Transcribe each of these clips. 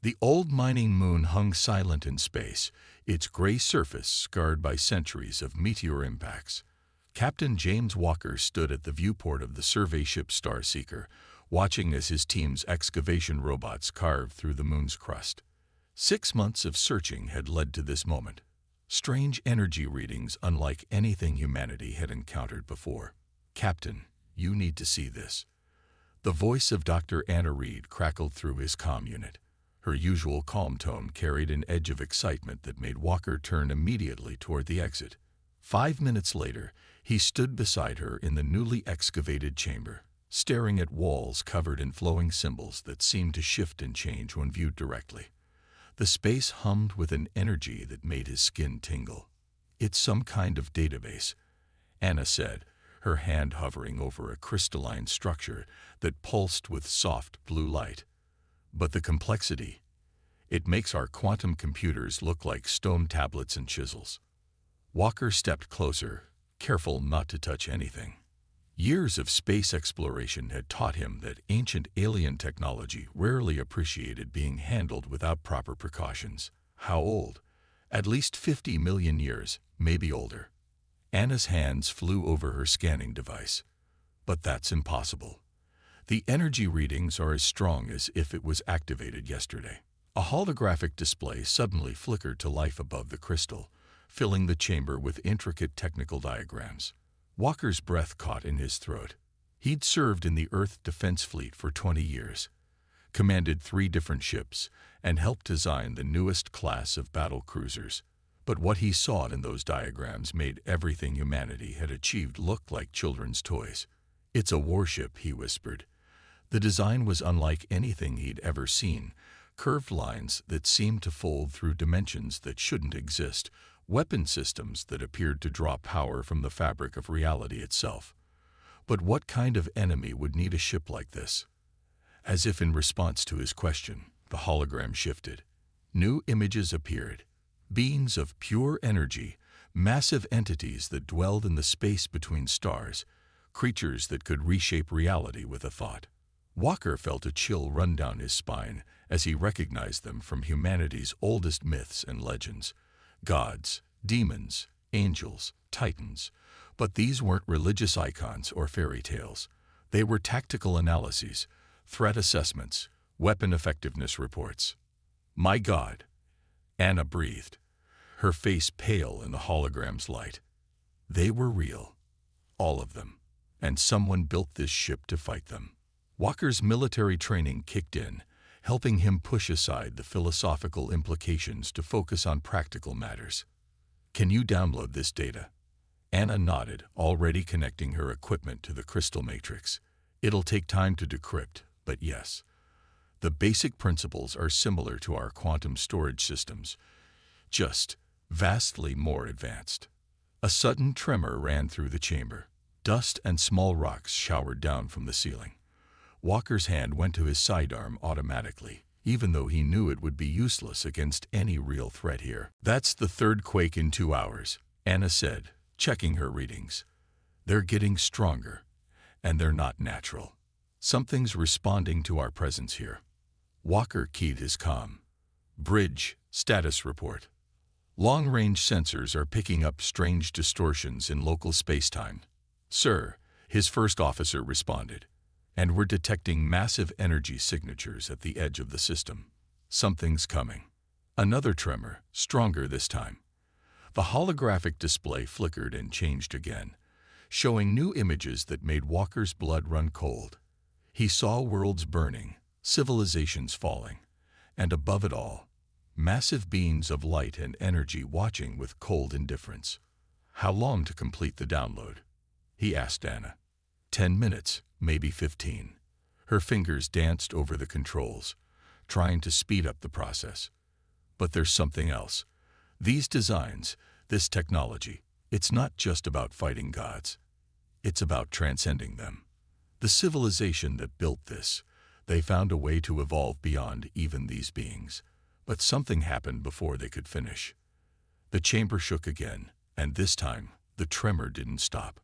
The old mining moon hung silent in space, its gray surface scarred by centuries of meteor impacts. Captain James Walker stood at the viewport of the survey ship Starseeker, watching as his team's excavation robots carved through the moon's crust. 6 months of searching had led to this moment. Strange energy readings unlike anything humanity had encountered before. "Captain, you need to see this." The voice of Dr. Anna Reed crackled through his comm unit. Her usual calm tone carried an edge of excitement that made Walker turn immediately toward the exit. 5 minutes later, he stood beside her in the newly excavated chamber, staring at walls covered in flowing symbols that seemed to shift and change when viewed directly. The space hummed with an energy that made his skin tingle. "It's some kind of database," Anna said, her hand hovering over a crystalline structure that pulsed with soft blue light. "But the complexity, it makes our quantum computers look like stone tablets and chisels." Walker stepped closer, careful not to touch anything. Years of space exploration had taught him that ancient alien technology rarely appreciated being handled without proper precautions. How old? At least 50 million years, maybe older. Anna's hands flew over her scanning device. "But that's impossible. The energy readings are as strong as if it was activated yesterday." A holographic display suddenly flickered to life above the crystal, filling the chamber with intricate technical diagrams. Walker's breath caught in his throat. He'd served in the Earth Defense Fleet for 20 years, commanded 3 different ships, and helped design the newest class of battle cruisers. But what he saw in those diagrams made everything humanity had achieved look like children's toys. "It's a warship," he whispered. The design was unlike anything he'd ever seen. Curved lines that seemed to fold through dimensions that shouldn't exist, weapon systems that appeared to draw power from the fabric of reality itself. But what kind of enemy would need a ship like this? As if in response to his question, the hologram shifted. New images appeared. Beings of pure energy, massive entities that dwelled in the space between stars, creatures that could reshape reality with a thought. Walker felt a chill run down his spine as he recognized them from humanity's oldest myths and legends. Gods, demons, angels, titans. But these weren't religious icons or fairy tales. They were tactical analyses, threat assessments, weapon effectiveness reports. "My God," Anna breathed, her face pale in the hologram's light. They were real. All of them. And someone built this ship to fight them. Walker's military training kicked in, helping him push aside the philosophical implications to focus on practical matters. "Can you download this data?" Anna nodded, already connecting her equipment to the crystal matrix. "It'll take time to decrypt, but yes. The basic principles are similar to our quantum storage systems, just vastly more advanced." A sudden tremor ran through the chamber. Dust and small rocks showered down from the ceiling. Walker's hand went to his sidearm automatically, even though he knew it would be useless against any real threat here. "That's the 3rd quake in 2 hours, Anna said, checking her readings. "They're getting stronger, and they're not natural. Something's responding to our presence here." Walker keyed his comm. "Bridge, status report. Long-range sensors are picking up strange distortions in local spacetime." "Sir," his first officer responded. "And we're detecting massive energy signatures at the edge of the system. Something's coming." Another tremor, stronger this time. The holographic display flickered and changed again, showing new images that made Walker's blood run cold. He saw worlds burning, civilizations falling, and above it all, massive beings of light and energy watching with cold indifference. "How long to complete the download?" he asked Anna. 10 minutes, maybe 15. Her fingers danced over the controls, trying to speed up the process. "But there's something else. These designs, this technology, it's not just about fighting gods. It's about transcending them. The civilization that built this, they found a way to evolve beyond even these beings. But something happened before they could finish." The chamber shook again, and this time, the tremor didn't stop.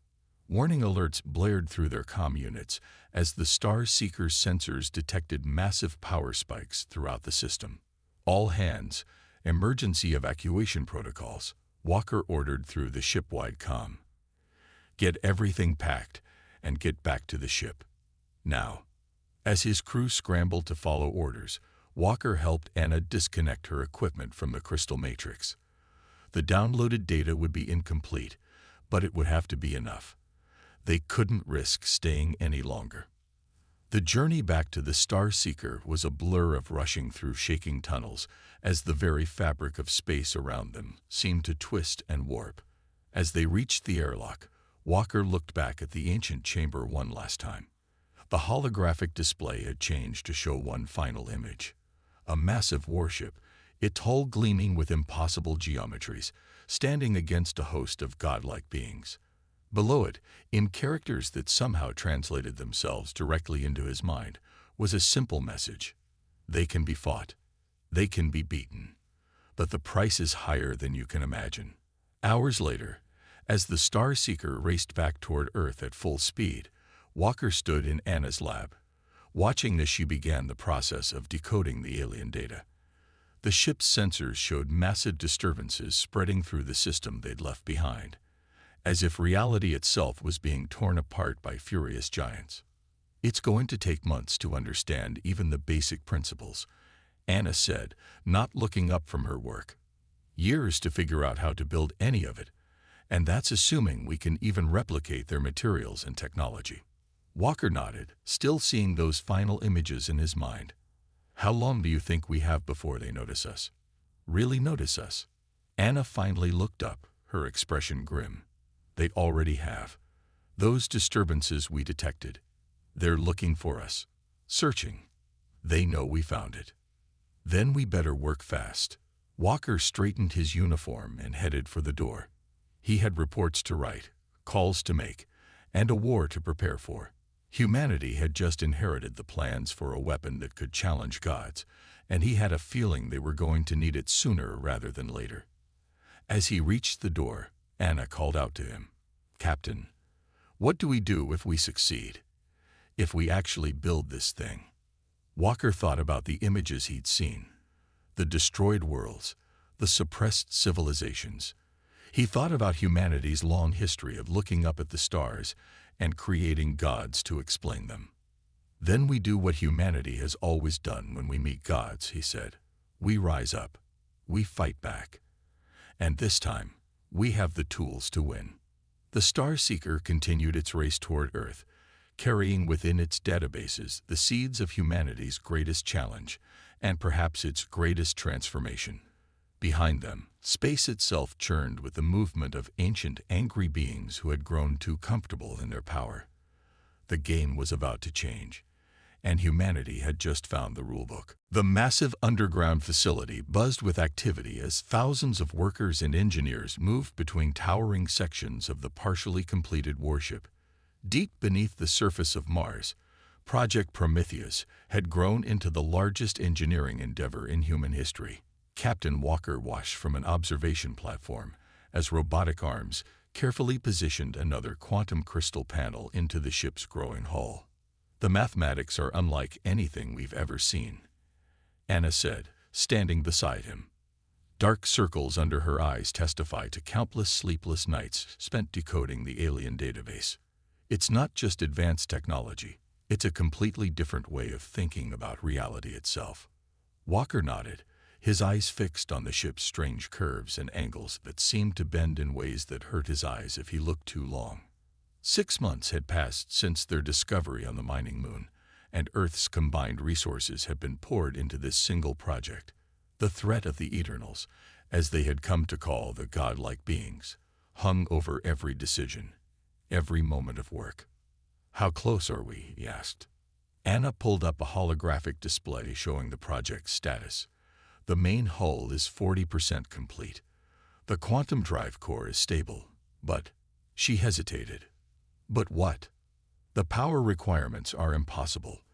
Warning alerts blared through their comm units as the Star Seeker's sensors detected massive power spikes throughout the system. All hands, emergency evacuation protocols, Walker ordered through the ship-wide comm. Get everything packed and get back to the ship. Now. As his crew scrambled to follow orders, Walker helped Anna disconnect her equipment from the crystal matrix. The downloaded data would be incomplete, but it would have to be enough. They couldn't risk staying any longer. The journey back to the Star Seeker was a blur of rushing through shaking tunnels as the very fabric of space around them seemed to twist and warp. As they reached the airlock, Walker looked back at the ancient chamber one last time. The holographic display had changed to show one final image. A massive warship, its hull gleaming with impossible geometries, standing against a host of godlike beings. Below it, in characters that somehow translated themselves directly into his mind, was a simple message. They can be fought. They can be beaten. But the price is higher than you can imagine. Hours later, as the Star Seeker raced back toward Earth at full speed, Walker stood in Anna's lab. Watching this, she began the process of decoding the alien data. The ship's sensors showed massive disturbances spreading through the system they'd left behind, as if reality itself was being torn apart by furious giants. It's going to take months to understand even the basic principles, Anna said, not looking up from her work. Years to figure out how to build any of it, and that's assuming we can even replicate their materials and technology. Walker nodded, still seeing those final images in his mind. How long do you think we have before they notice us? Really notice us? Anna finally looked up, her expression grim. They already have. Those disturbances we detected. They're looking for us. Searching. They know we found it. Then we better work fast. Walker straightened his uniform and headed for the door. He had reports to write, calls to make, and a war to prepare for. Humanity had just inherited the plans for a weapon that could challenge gods, and he had a feeling they were going to need it sooner rather than later. As he reached the door, Anna called out to him, "Captain, what do we do if we succeed? If we actually build this thing?" Walker thought about the images he'd seen. The destroyed worlds, the suppressed civilizations. He thought about humanity's long history of looking up at the stars and creating gods to explain them. Then we do what humanity has always done when we meet gods, he said. We rise up. We fight back. And this time, we have the tools to win. The Star Seeker continued its race toward Earth, carrying within its databases the seeds of humanity's greatest challenge and perhaps its greatest transformation. Behind them, space itself churned with the movement of ancient, angry beings who had grown too comfortable in their power. The game was about to change, and humanity had just found the rulebook. The massive underground facility buzzed with activity as thousands of workers and engineers moved between towering sections of the partially completed warship. Deep beneath the surface of Mars, Project Prometheus had grown into the largest engineering endeavor in human history. Captain Walker watched from an observation platform as robotic arms carefully positioned another quantum crystal panel into the ship's growing hull. The mathematics are unlike anything we've ever seen, Anna said, standing beside him. Dark circles under her eyes testify to countless sleepless nights spent decoding the alien database. It's not just advanced technology, it's a completely different way of thinking about reality itself. Walker nodded, his eyes fixed on the ship's strange curves and angles that seemed to bend in ways that hurt his eyes if he looked too long. 6 months had passed since their discovery on the mining moon, and Earth's combined resources had been poured into this single project. The threat of the Eternals, as they had come to call the godlike beings, hung over every decision, every moment of work. "How close are we?" he asked. Anna pulled up a holographic display showing the project's status. The main hull is 40% complete. The quantum drive core is stable, but she hesitated. But what? The power requirements are impossible.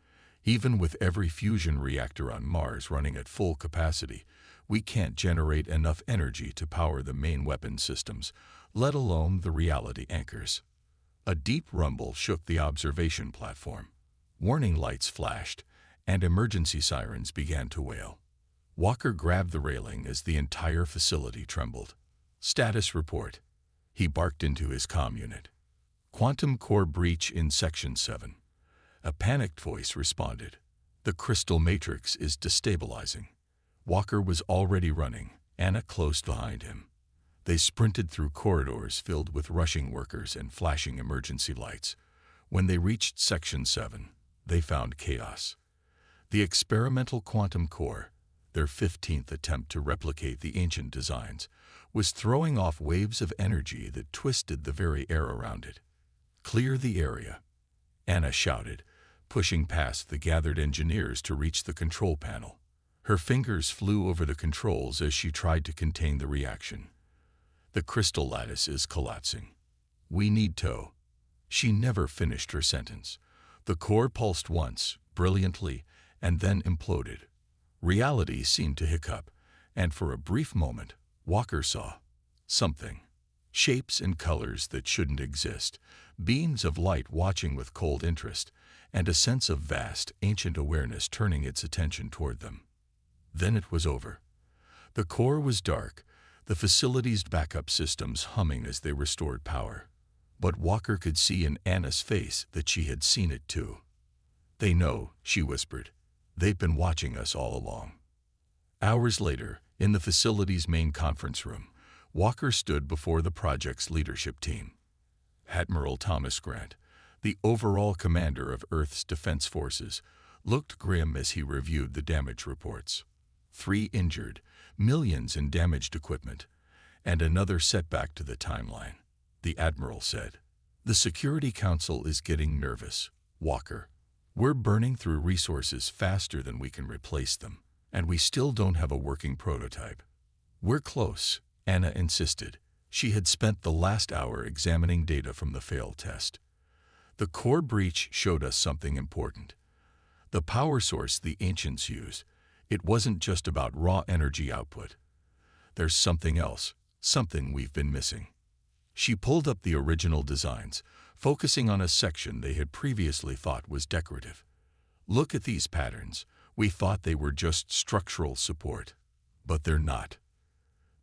Even with every fusion reactor on Mars running at full capacity, we can't generate enough energy to power the main weapon systems, let alone the reality anchors. A deep rumble shook the observation platform. Warning lights flashed, and emergency sirens began to wail. Walker grabbed the railing as the entire facility trembled. Status report. He barked into his comm unit. Quantum core breach in Section 7. A panicked voice responded. The crystal matrix is destabilizing. Walker was already running, Anna close behind him. They sprinted through corridors filled with rushing workers and flashing emergency lights. When they reached Section 7, they found chaos. The experimental quantum core, their 15th attempt to replicate the ancient designs, was throwing off waves of energy that twisted the very air around it. Clear the area, Anna shouted, pushing past the gathered engineers to reach the control panel. Her fingers flew over the controls as she tried to contain the reaction. The crystal lattice is collapsing. We need tow. She never finished her sentence. The core pulsed once, brilliantly, and then imploded. Reality seemed to hiccup, and for a brief moment, Walker saw something. Shapes and colors that shouldn't exist, beams of light watching with cold interest, and a sense of vast, ancient awareness turning its attention toward them. Then it was over. The core was dark, the facility's backup systems humming as they restored power. But Walker could see in Anna's face that she had seen it too. They know, she whispered. They've been watching us all along. Hours later, in the facility's main conference room, Walker stood before the project's leadership team. Admiral Thomas Grant, the overall commander of Earth's defense forces, looked grim as he reviewed the damage reports. 3 injured, millions in damaged equipment, and another setback to the timeline, the Admiral said. The Security Council is getting nervous, Walker. We're burning through resources faster than we can replace them, and we still don't have a working prototype. We're close, Anna insisted. She had spent the last hour examining data from the failed test. The core breach showed us something important. The power source the ancients used, it wasn't just about raw energy output. There's something else, something we've been missing. She pulled up the original designs, focusing on a section they had previously thought was decorative. Look at these patterns. We thought they were just structural support. But they're not.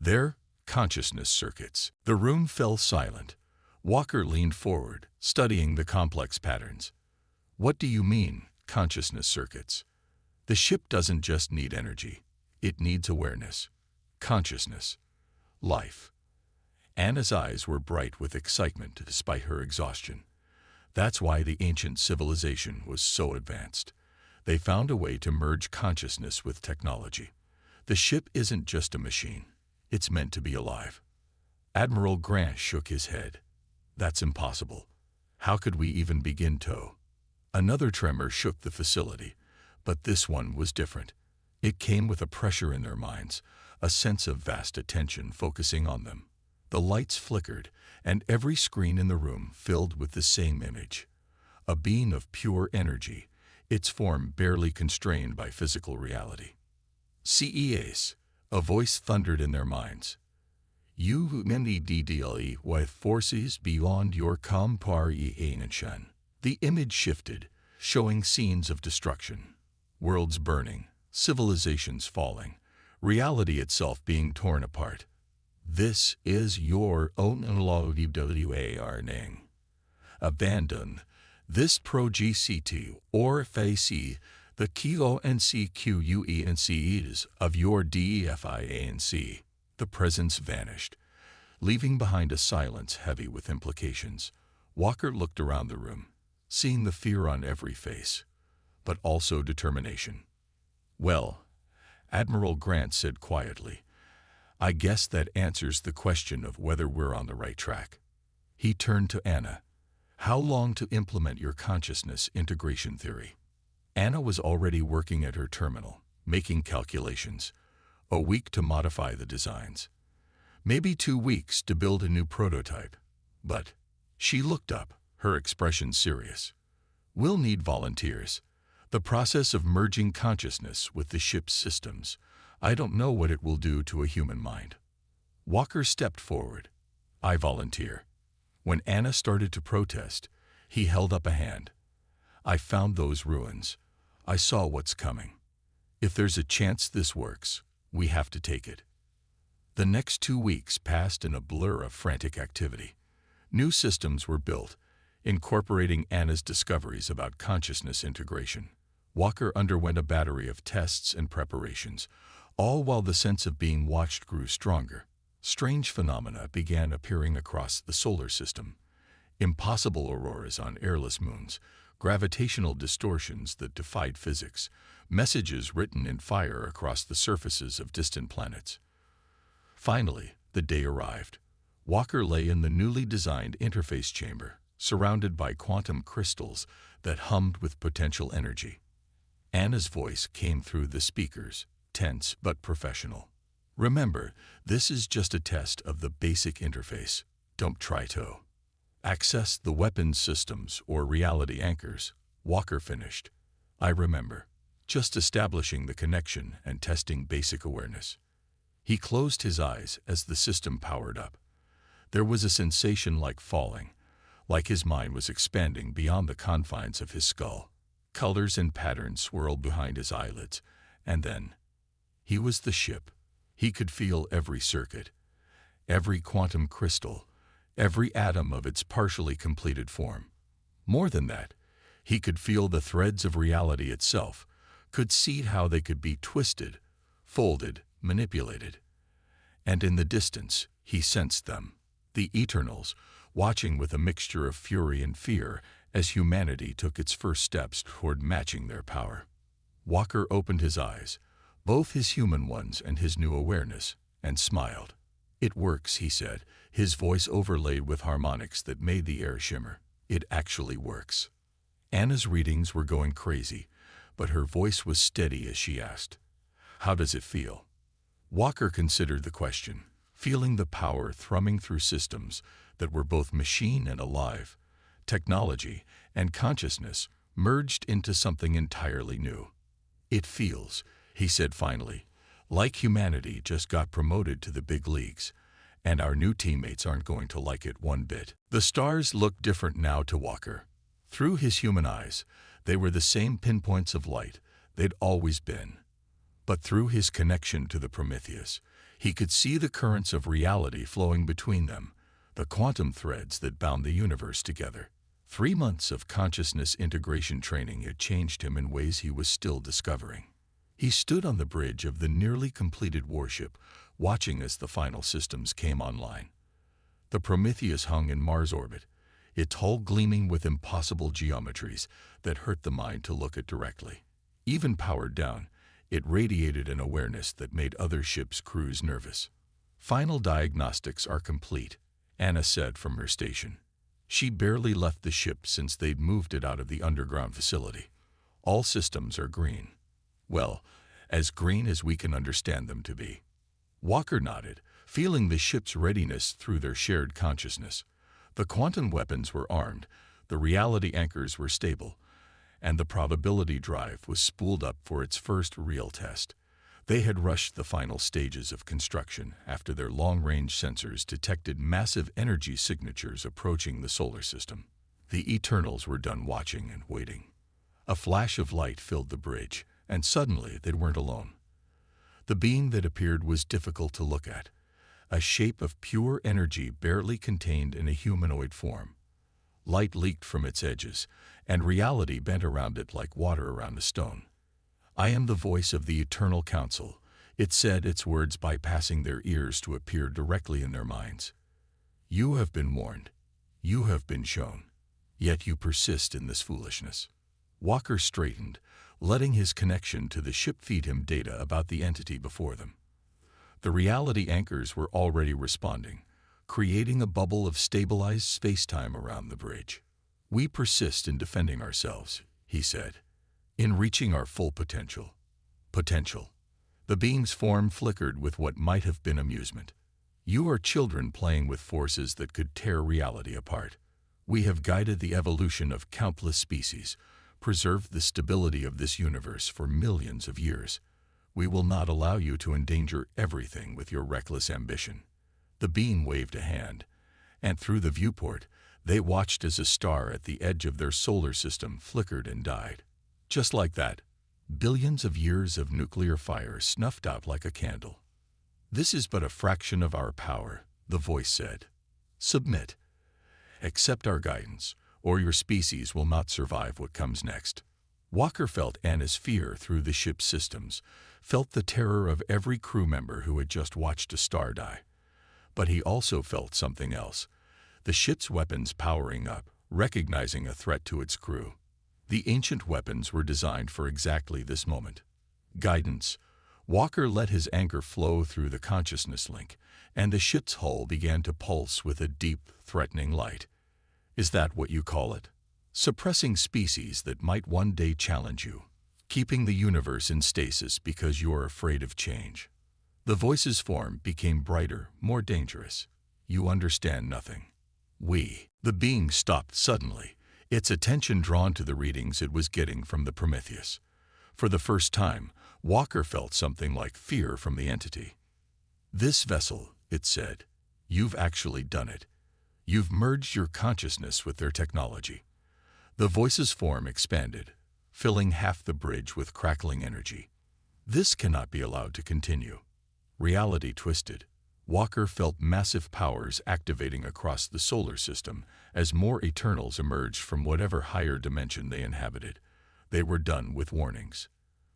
They're consciousness circuits. The room fell silent. Walker leaned forward, studying the complex patterns. What do you mean, consciousness circuits? The ship doesn't just need energy. It needs awareness, consciousness, life. Anna's eyes were bright with excitement despite her exhaustion. That's why the ancient civilization was so advanced. They found a way to merge consciousness with technology. The ship isn't just a machine. It's meant to be alive. Admiral Grant shook his head. That's impossible. How could we even begin to? Another tremor shook the facility, but this one was different. It came with a pressure in their minds, a sense of vast attention focusing on them. The lights flickered, and every screen in the room filled with the same image. A being of pure energy, its form barely constrained by physical reality. CEAs, a voice thundered in their minds. You many DDLE with forces beyond your comprehension. The image shifted, showing scenes of destruction. Worlds burning, civilizations falling, reality itself being torn apart. This is your own warning. Abandon this pro-GCT or face the KONCQUENCEs of your DEFIANC. The presence vanished, leaving behind a silence heavy with implications. Walker looked around the room, seeing the fear on every face, but also determination. Well, Admiral Grant said quietly, I guess that answers the question of whether we're on the right track. He turned to Anna. How long to implement your consciousness integration theory? Anna was already working at her terminal, making calculations. A week to modify the designs. Maybe 2 weeks to build a new prototype. But she looked up, her expression serious. We'll need volunteers. The process of merging consciousness with the ship's systems, I don't know what it will do to a human mind. Walker stepped forward. I volunteer. When Anna started to protest, he held up a hand. I found those ruins. I saw what's coming. If there's a chance this works, we have to take it. The next 2 weeks passed in a blur of frantic activity. New systems were built, incorporating Anna's discoveries about consciousness integration. Walker underwent a battery of tests and preparations, all while the sense of being watched grew stronger. Strange phenomena began appearing across the solar system. Impossible auroras on airless moons, gravitational distortions that defied physics, messages written in fire across the surfaces of distant planets. Finally, the day arrived. Walker lay in the newly designed interface chamber, surrounded by quantum crystals that hummed with potential energy. Anna's voice came through the speakers, tense but professional. Remember, this is just a test of the basic interface. Don't try to access the weapons systems or reality anchors. Walker finished. I remember. Just establishing the connection and testing basic awareness. He closed his eyes as the system powered up. There was a sensation like falling, like his mind was expanding beyond the confines of his skull. Colors and patterns swirled behind his eyelids, and then he was the ship. He could feel every circuit, every quantum crystal, every atom of its partially completed form. More than that, he could feel the threads of reality itself, could see how they could be twisted, folded, manipulated. And in the distance, he sensed them, the Eternals, watching with a mixture of fury and fear as humanity took its first steps toward matching their power. Walker opened his eyes, both his human ones and his new awareness, and smiled. It works, he said, his voice overlaid with harmonics that made the air shimmer. It actually works. Anna's readings were going crazy, but her voice was steady as she asked, "How does it feel?" Walker considered the question, feeling the power thrumming through systems that were both machine and alive. Technology and consciousness merged into something entirely new. "It feels," he said finally, "like humanity just got promoted to the big leagues, and our new teammates aren't going to like it one bit." The stars looked different now to Walker. Through his human eyes, they were the same pinpoints of light they'd always been. But through his connection to the Prometheus, he could see the currents of reality flowing between them, the quantum threads that bound the universe together. 3 months of consciousness integration training had changed him in ways he was still discovering. He stood on the bridge of the nearly completed warship, watching as the final systems came online. The Prometheus hung in Mars orbit, its hull gleaming with impossible geometries that hurt the mind to look at directly. Even powered down, it radiated an awareness that made other ships' crews nervous. "Final diagnostics are complete," Anna said from her station. She barely left the ship since they'd moved it out of the underground facility. "All systems are green." "Well, as green as we can understand them to be." Walker nodded, feeling the ship's readiness through their shared consciousness. The quantum weapons were armed, the reality anchors were stable, and the probability drive was spooled up for its first real test. They had rushed the final stages of construction after their long-range sensors detected massive energy signatures approaching the solar system. The Eternals were done watching and waiting. A flash of light filled the bridge, and suddenly they weren't alone. The being that appeared was difficult to look at, a shape of pure energy barely contained in a humanoid form. Light leaked from its edges, and reality bent around it like water around a stone. "I am the voice of the Eternal Council," it said, its words bypassing their ears to appear directly in their minds. "You have been warned. You have been shown. Yet you persist in this foolishness." Walker straightened, letting his connection to the ship feed him data about the entity before them. The reality anchors were already responding, creating a bubble of stabilized space-time around the bridge. "We persist in defending ourselves," he said, "in reaching our full potential." Potential. The being's form flickered with what might have been amusement. "You are children playing with forces that could tear reality apart. We have guided the evolution of countless species, preserved the stability of this universe for millions of years. We will not allow you to endanger everything with your reckless ambition." The being waved a hand, and through the viewport, they watched as a star at the edge of their solar system flickered and died. Just like that, Billions of years of nuclear fire snuffed out like a candle. "This is but a fraction of our power," the voice said. "Submit. Accept our guidance, or your species will not survive what comes next." Walker felt Anna's fear through the ship's systems, felt the terror of every crew member who had just watched a star die. But he also felt something else, the ship's weapons powering up, recognizing a threat to its crew. The ancient weapons were designed for exactly this moment. Guidance. Walker let his anger flow through the consciousness link, and the ship's hull began to pulse with a deep, threatening light. "Is that what you call it? Suppressing species that might one day challenge you. Keeping the universe in stasis because you're afraid of change." The voice's form became brighter, more dangerous. "You understand nothing." The being stopped suddenly, its attention drawn to the readings it was getting from the Prometheus. For the first time, Walker felt something like fear from the entity. "This vessel," it said, "you've actually done it. You've merged your consciousness with their technology." The voice's form expanded, filling half the bridge with crackling energy. "This cannot be allowed to continue." Reality twisted. Walker felt massive powers activating across the solar system as more Eternals emerged from whatever higher dimension they inhabited. They were done with warnings.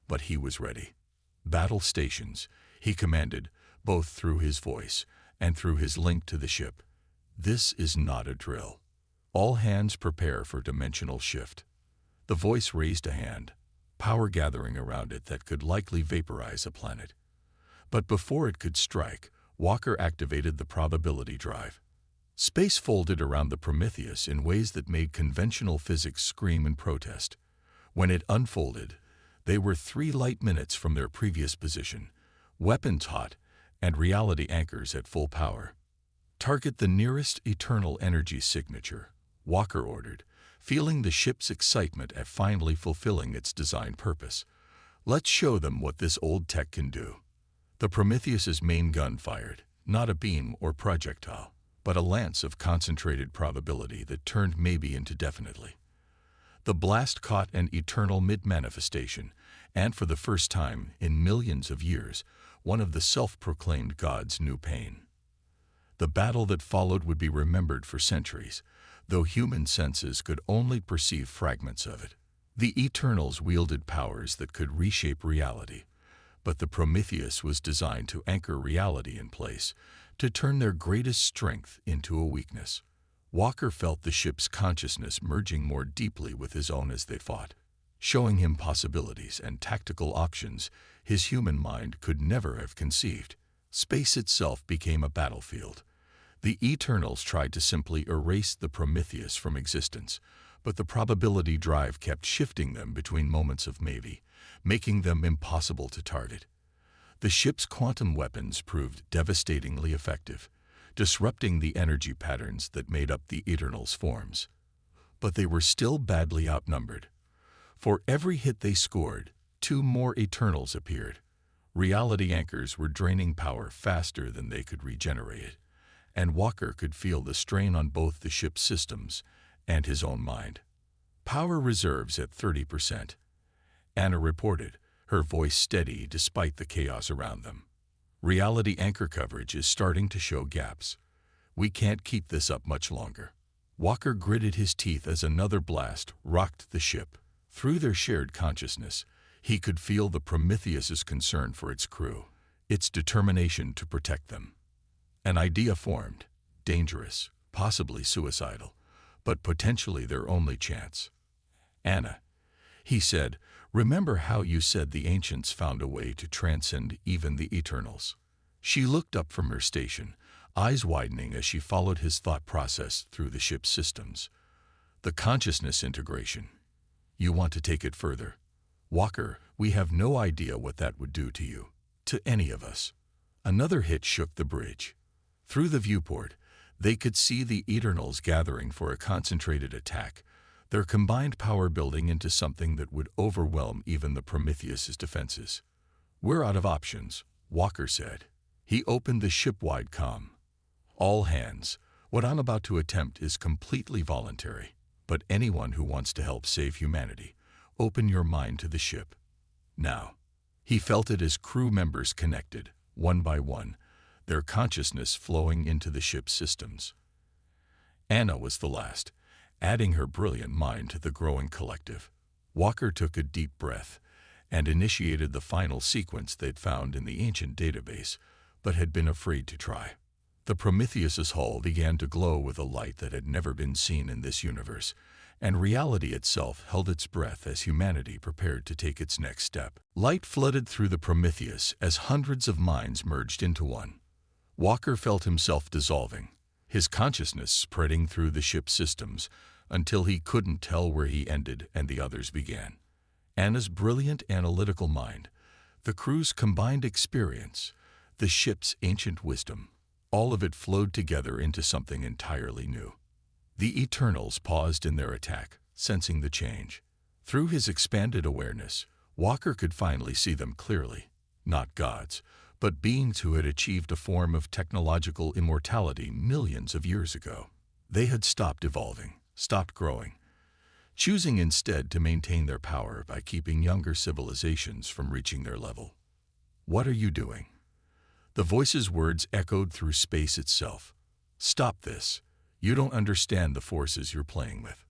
But he was ready. "Battle stations," he commanded, both through his voice and through his link to the ship. "This is not a drill. All hands prepare for dimensional shift." The voice raised a hand, power gathering around it that could likely vaporize a planet. But before it could strike, Walker activated the probability drive. Space folded around the Prometheus in ways that made conventional physics scream in protest. When it unfolded, they were 3 light minutes from their previous position, weapons hot, and reality anchors at full power. "Target the nearest eternal energy signature," Walker ordered, feeling the ship's excitement at finally fulfilling its design purpose. "Let's show them what this old tech can do." The Prometheus's main gun fired, not a beam or projectile, but a lance of concentrated probability that turned maybe into definitely. The blast caught an eternal mid-manifestation, and for the first time in millions of years, one of the self-proclaimed gods knew pain. The battle that followed would be remembered for centuries, though human senses could only perceive fragments of it. The Eternals wielded powers that could reshape reality, but the Prometheus was designed to anchor reality in place, to turn their greatest strength into a weakness. Walker felt the ship's consciousness merging more deeply with his own as they fought, showing him possibilities and tactical options his human mind could never have conceived. Space itself became a battlefield. The Eternals tried to simply erase the Prometheus from existence, but the probability drive kept shifting them between moments of maybe, making them impossible to target. The ship's quantum weapons proved devastatingly effective, disrupting the energy patterns that made up the Eternals' forms. But they were still badly outnumbered. For every hit they scored, 2 more Eternals appeared. Reality anchors were draining power faster than they could regenerate it, and Walker could feel the strain on both the ship's systems and his own mind. "Power reserves at 30%. Anna reported, her voice steady despite the chaos around them. "Reality anchor coverage is starting to show gaps. We can't keep this up much longer." Walker gritted his teeth as another blast rocked the ship. Through their shared consciousness, he could feel the Prometheus's concern for its crew, its determination to protect them. An idea formed, dangerous, possibly suicidal, but potentially their only chance. "Anna," he said, "remember how you said the ancients found a way to transcend even the Eternals?" She looked up from her station, eyes widening as she followed his thought process through the ship's systems. "The consciousness integration. You want to take it further. Walker, we have no idea what that would do to you, to any of us." Another hit shook the bridge. Through the viewport, they could see the Eternals gathering for a concentrated attack, their combined power building into something that would overwhelm even the Prometheus's defenses. "We're out of options," Walker said. He opened the ship-wide comm. "All hands, what I'm about to attempt is completely voluntary, but anyone who wants to help save humanity, open your mind to the ship." Now, he felt it as crew members connected, one by one, their consciousness flowing into the ship's systems. Anna was the last, adding her brilliant mind to the growing collective. Walker took a deep breath and initiated the final sequence they'd found in the ancient database, but had been afraid to try. The Prometheus's hull began to glow with a light that had never been seen in this universe, and reality itself held its breath as humanity prepared to take its next step. Light flooded through the Prometheus as hundreds of minds merged into one. Walker felt himself dissolving, his consciousness spreading through the ship's systems until he couldn't tell where he ended and the others began. Anna's brilliant analytical mind, the crew's combined experience, the ship's ancient wisdom, all of it flowed together into something entirely new. The Eternals paused in their attack, sensing the change. Through his expanded awareness, Walker could finally see them clearly. Not gods, but beings who had achieved a form of technological immortality millions of years ago. They had stopped evolving, stopped growing, choosing instead to maintain their power by keeping younger civilizations from reaching their level. "What are you doing?" The voice's words echoed through space itself. "Stop this. You don't understand the forces you're playing with."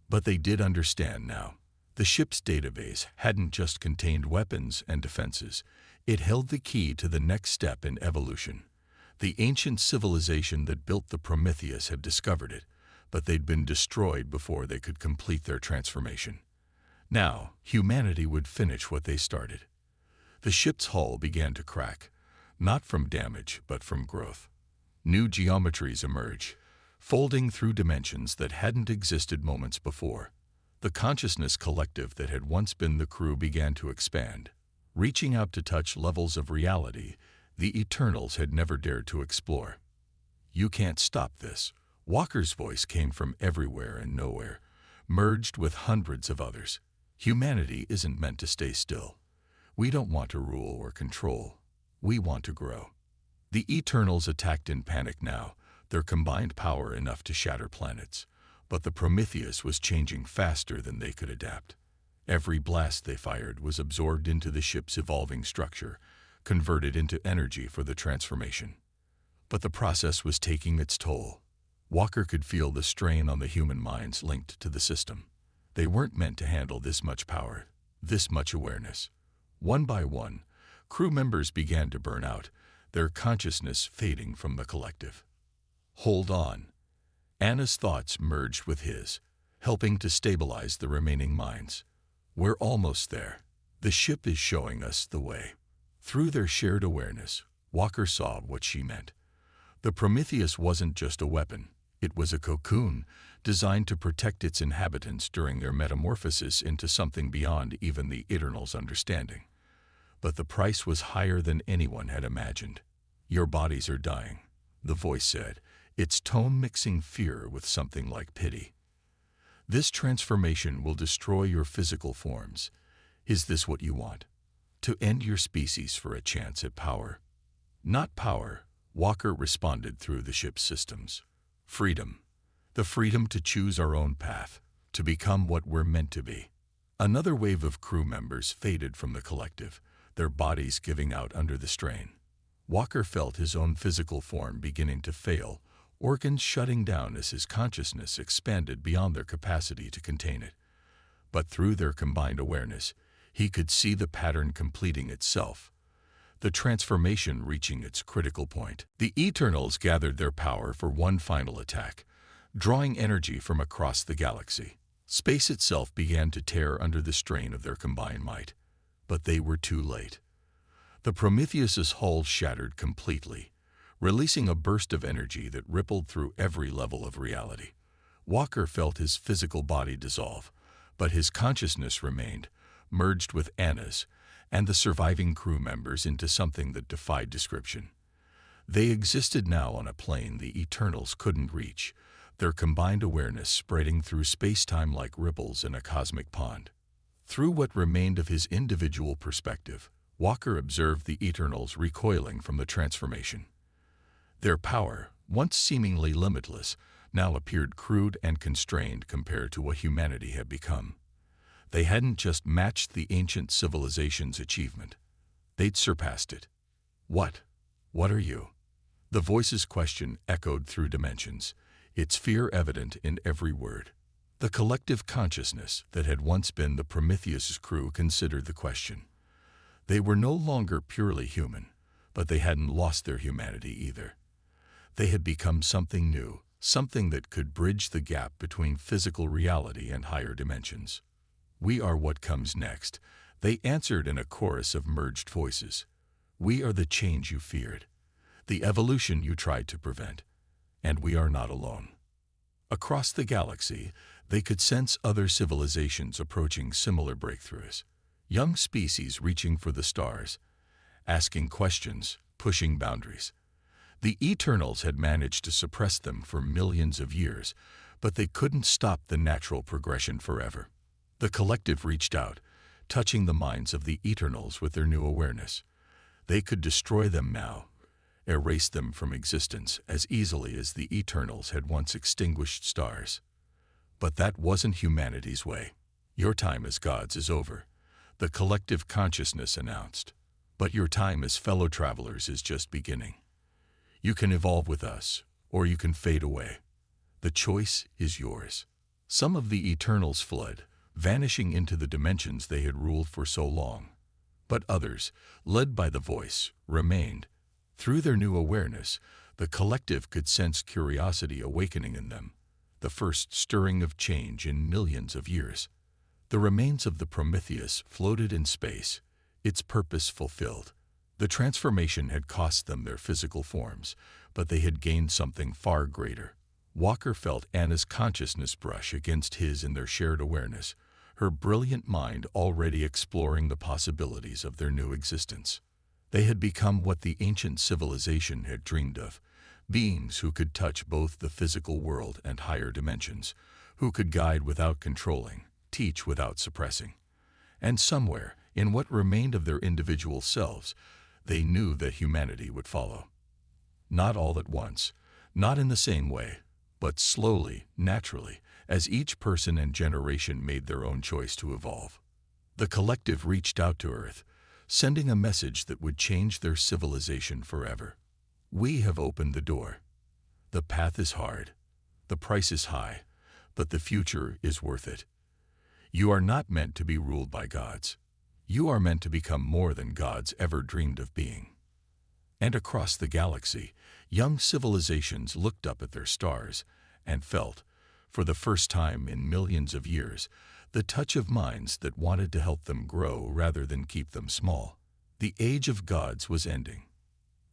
But they did understand now. The ship's database hadn't just contained weapons and defenses. It held the key to the next step in evolution. The ancient civilization that built the Prometheus had discovered it, but they'd been destroyed before they could complete their transformation. Now, humanity would finish what they started. The ship's hull began to crack, not from damage, but from growth. New geometries emerged, folding through dimensions that hadn't existed moments before. The consciousness collective that had once been the crew began to expand, reaching out to touch levels of reality the Eternals had never dared to explore. "You can't stop this." Walker's voice came from everywhere and nowhere, merged with hundreds of others. "Humanity isn't meant to stay still. We don't want to rule or control. We want to grow." The Eternals attacked in panic now, their combined power enough to shatter planets. But the Prometheus was changing faster than they could adapt. Every blast they fired was absorbed into the ship's evolving structure, converted into energy for the transformation. But the process was taking its toll. Walker could feel the strain on the human minds linked to the system. They weren't meant to handle this much power, this much awareness. One by one, crew members began to burn out, their consciousness fading from the collective. "Hold on." Anna's thoughts merged with his, helping to stabilize the remaining minds. "We're almost there. The ship is showing us the way." Through their shared awareness, Walker saw what she meant. The Prometheus wasn't just a weapon. It was a cocoon designed to protect its inhabitants during their metamorphosis into something beyond even the Eternals' understanding. But the price was higher than anyone had imagined. "Your bodies are dying," the voice said, its tone mixing fear with something like pity. "This transformation will destroy your physical forms. Is this what you want? To end your species for a chance at power?" "Not power," Walker responded through the ship's systems. "Freedom. The freedom to choose our own path, to become what we're meant to be." Another wave of crew members faded from the collective, their bodies giving out under the strain. Walker felt his own physical form beginning to fail, organs shutting down as his consciousness expanded beyond their capacity to contain it. But through their combined awareness, he could see the pattern completing itself, the transformation reaching its critical point. The Eternals gathered their power for one final attack, drawing energy from across the galaxy. Space itself began to tear under the strain of their combined might. But they were too late. The Prometheus's hull shattered completely, releasing a burst of energy that rippled through every level of reality. Walker felt his physical body dissolve, but his consciousness remained, merged with Anna's and the surviving crew members into something that defied description. They existed now on a plane the Eternals couldn't reach, their combined awareness spreading through space-time like ripples in a cosmic pond. Through what remained of his individual perspective, Walker observed the Eternals recoiling from the transformation. Their power, once seemingly limitless, now appeared crude and constrained compared to what humanity had become. They hadn't just matched the ancient civilization's achievement. They'd surpassed it. What? What are you? The voice's question echoed through dimensions, its fear evident in every word. The collective consciousness that had once been the Prometheus crew considered the question. They were no longer purely human, but they hadn't lost their humanity either. They had become something new, something that could bridge the gap between physical reality and higher dimensions. We are what comes next, they answered in a chorus of merged voices. We are the change you feared, the evolution you tried to prevent, and we are not alone. Across the galaxy, they could sense other civilizations approaching similar breakthroughs. Young species reaching for the stars, asking questions, pushing boundaries. The Eternals had managed to suppress them for millions of years, but they couldn't stop the natural progression forever. The collective reached out, touching the minds of the Eternals with their new awareness. They could destroy them now, erase them from existence as easily as the Eternals had once extinguished stars. But that wasn't humanity's way. Your time as gods is over, the collective consciousness announced. But your time as fellow travelers is just beginning. You can evolve with us, or you can fade away. The choice is yours. Some of the Eternals fled, vanishing into the dimensions they had ruled for so long. But others, led by the voice, remained. Through their new awareness, the collective could sense curiosity awakening in them, the first stirring of change in millions of years. The remains of the Prometheus floated in space, its purpose fulfilled. The transformation had cost them their physical forms, but they had gained something far greater. Walker felt Anna's consciousness brush against his in their shared awareness, her brilliant mind already exploring the possibilities of their new existence. They had become what the ancient civilization had dreamed of, beings who could touch both the physical world and higher dimensions, who could guide without controlling, teach without suppressing. And somewhere, in what remained of their individual selves, they knew that humanity would follow. Not all at once, not in the same way, but slowly, naturally, as each person and generation made their own choice to evolve. The collective reached out to Earth, sending a message that would change their civilization forever. We have opened the door. The path is hard, the price is high, but the future is worth it. You are not meant to be ruled by gods. You are meant to become more than gods ever dreamed of being. And across the galaxy, young civilizations looked up at their stars and felt, for the first time in millions of years, the touch of minds that wanted to help them grow rather than keep them small. The age of gods was ending.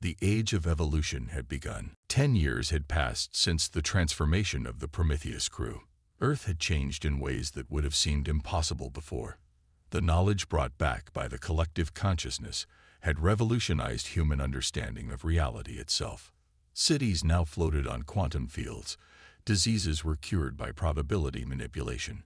The age of evolution had begun. 10 years had passed since the transformation of the Prometheus crew. Earth had changed in ways that would have seemed impossible before. The knowledge brought back by the collective consciousness had revolutionized human understanding of reality itself. Cities now floated on quantum fields, diseases were cured by probability manipulation,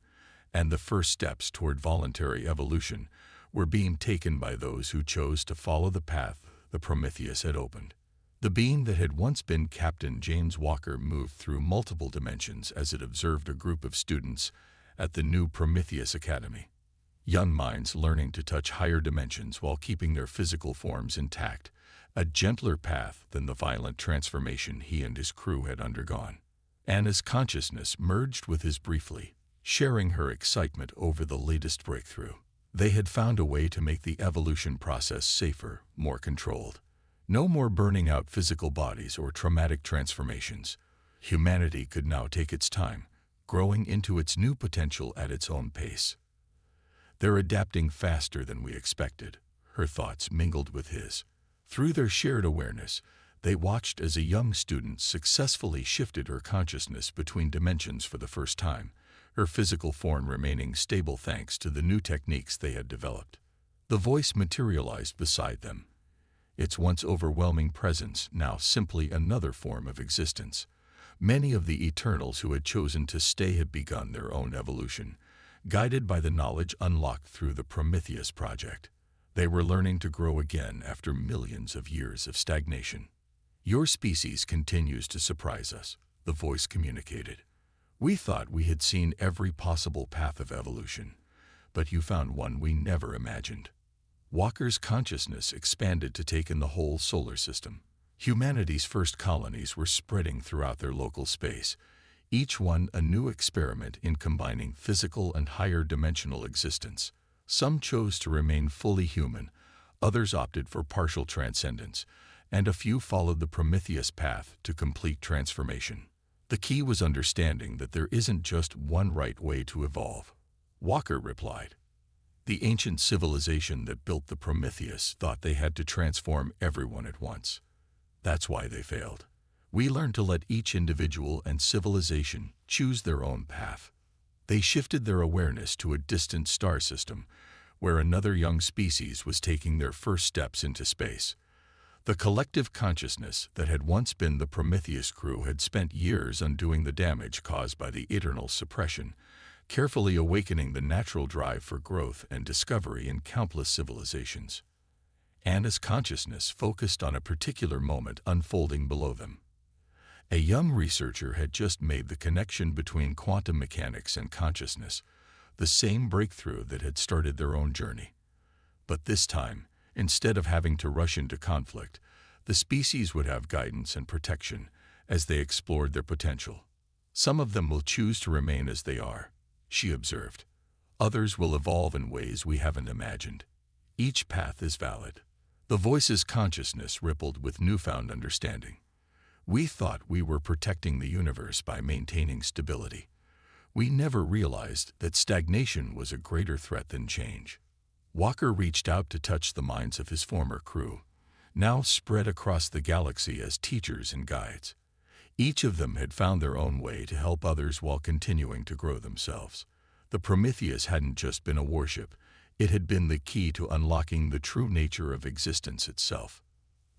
and the first steps toward voluntary evolution were being taken by those who chose to follow the path the Prometheus had opened. The being that had once been Captain James Walker moved through multiple dimensions as it observed a group of students at the new Prometheus Academy. Young minds learning to touch higher dimensions while keeping their physical forms intact, a gentler path than the violent transformation he and his crew had undergone. Anna's consciousness merged with his briefly, sharing her excitement over the latest breakthrough. They had found a way to make the evolution process safer, more controlled. No more burning out physical bodies or traumatic transformations. Humanity could now take its time, growing into its new potential at its own pace. They're adapting faster than we expected, her thoughts mingled with his. Through their shared awareness, they watched as a young student successfully shifted her consciousness between dimensions for the first time, her physical form remaining stable thanks to the new techniques they had developed. The voice materialized beside them, its once overwhelming presence now simply another form of existence. Many of the Eternals who had chosen to stay had begun their own evolution, guided by the knowledge unlocked through the Prometheus project. They were learning to grow again after millions of years of stagnation. Your species continues to surprise us, the voice communicated. We thought we had seen every possible path of evolution, but you found one we never imagined. Walker's consciousness expanded to take in the whole solar system. Humanity's first colonies were spreading throughout their local space, each one a new experiment in combining physical and higher dimensional existence. Some chose to remain fully human, others opted for partial transcendence, and a few followed the Prometheus path to complete transformation. The key was understanding that there isn't just one right way to evolve. Walker replied. The ancient civilization that built the Prometheus thought they had to transform everyone at once. That's why they failed. We learned to let each individual and civilization choose their own path. They shifted their awareness to a distant star system, where another young species was taking their first steps into space. The collective consciousness that had once been the Prometheus crew had spent years undoing the damage caused by the Eternal suppression, carefully awakening the natural drive for growth and discovery in countless civilizations. Anna's consciousness focused on a particular moment unfolding below them. A young researcher had just made the connection between quantum mechanics and consciousness, the same breakthrough that had started their own journey. But this time, instead of having to rush into conflict, the species would have guidance and protection as they explored their potential. Some of them will choose to remain as they are, she observed. Others will evolve in ways we haven't imagined. Each path is valid. The voice's consciousness rippled with newfound understanding. We thought we were protecting the universe by maintaining stability. We never realized that stagnation was a greater threat than change. Walker reached out to touch the minds of his former crew, now spread across the galaxy as teachers and guides. Each of them had found their own way to help others while continuing to grow themselves. The Prometheus hadn't just been a warship, it had been the key to unlocking the true nature of existence itself.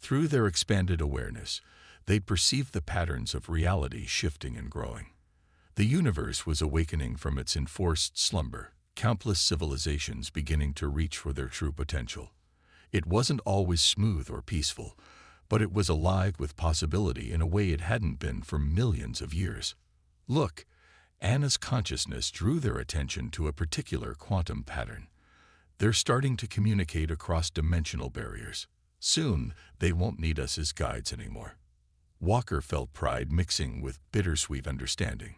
Through their expanded awareness, they'd perceived the patterns of reality shifting and growing. The universe was awakening from its enforced slumber, countless civilizations beginning to reach for their true potential. It wasn't always smooth or peaceful, but it was alive with possibility in a way it hadn't been for millions of years. Look, Anna's consciousness drew their attention to a particular quantum pattern. They're starting to communicate across dimensional barriers. Soon, they won't need us as guides anymore. Walker felt pride mixing with bittersweet understanding.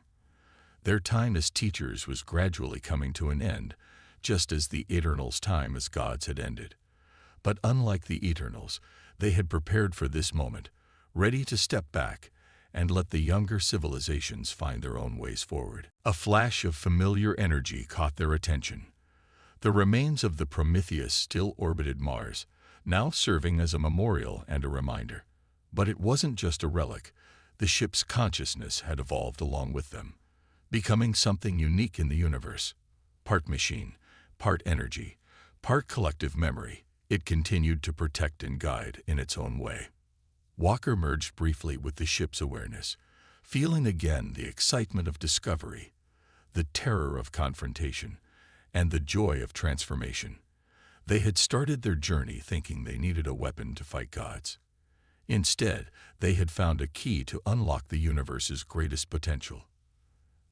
Their time as teachers was gradually coming to an end, just as the Eternals' time as gods had ended. But unlike the Eternals, they had prepared for this moment, ready to step back and let the younger civilizations find their own ways forward. A flash of familiar energy caught their attention. The remains of the Prometheus still orbited Mars, now serving as a memorial and a reminder. But it wasn't just a relic. The ship's consciousness had evolved along with them, becoming something unique in the universe. Part machine, part energy, part collective memory, it continued to protect and guide in its own way. Walker merged briefly with the ship's awareness, feeling again the excitement of discovery, the terror of confrontation, and the joy of transformation. They had started their journey thinking they needed a weapon to fight gods. Instead, they had found a key to unlock the universe's greatest potential.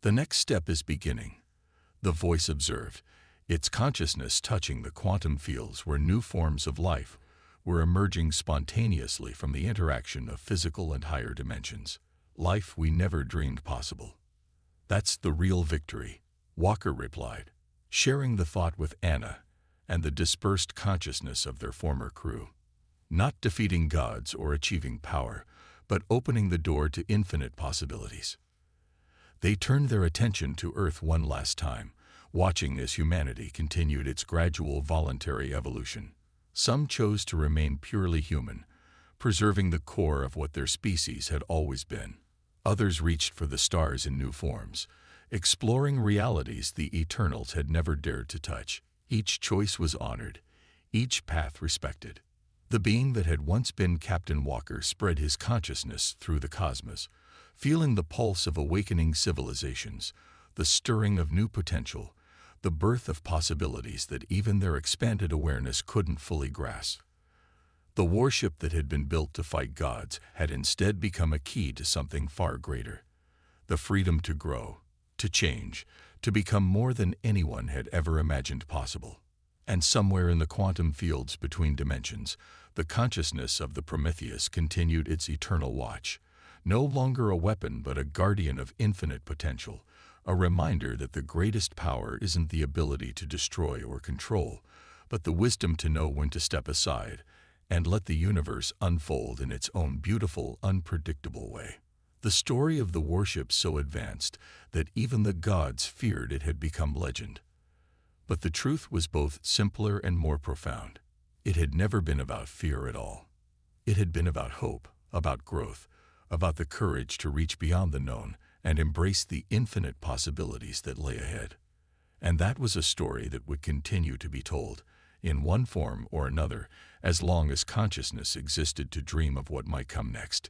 The next step is beginning, the voice observed, its consciousness touching the quantum fields where new forms of life were emerging spontaneously from the interaction of physical and higher dimensions. Life we never dreamed possible. That's the real victory, Walker replied, sharing the thought with Anna and the dispersed consciousness of their former crew. Not defeating gods or achieving power, but opening the door to infinite possibilities. They turned their attention to Earth one last time, watching as humanity continued its gradual voluntary evolution. Some chose to remain purely human, preserving the core of what their species had always been. Others reached for the stars in new forms, exploring realities the Eternals had never dared to touch. Each choice was honored, each path respected. The being that had once been Captain Walker spread his consciousness through the cosmos, feeling the pulse of awakening civilizations, the stirring of new potential, the birth of possibilities that even their expanded awareness couldn't fully grasp. The warship that had been built to fight gods had instead become a key to something far greater. The freedom to grow, to change, to become more than anyone had ever imagined possible. And somewhere in the quantum fields between dimensions, the consciousness of the Prometheus continued its eternal watch, no longer a weapon but a guardian of infinite potential, a reminder that the greatest power isn't the ability to destroy or control, but the wisdom to know when to step aside and let the universe unfold in its own beautiful, unpredictable way. The story of the warship so advanced that even the gods feared it had become legend. But the truth was both simpler and more profound. It had never been about fear at all. It had been about hope, about growth, about the courage to reach beyond the known and embrace the infinite possibilities that lay ahead. And that was a story that would continue to be told, in one form or another, as long as consciousness existed to dream of what might come next.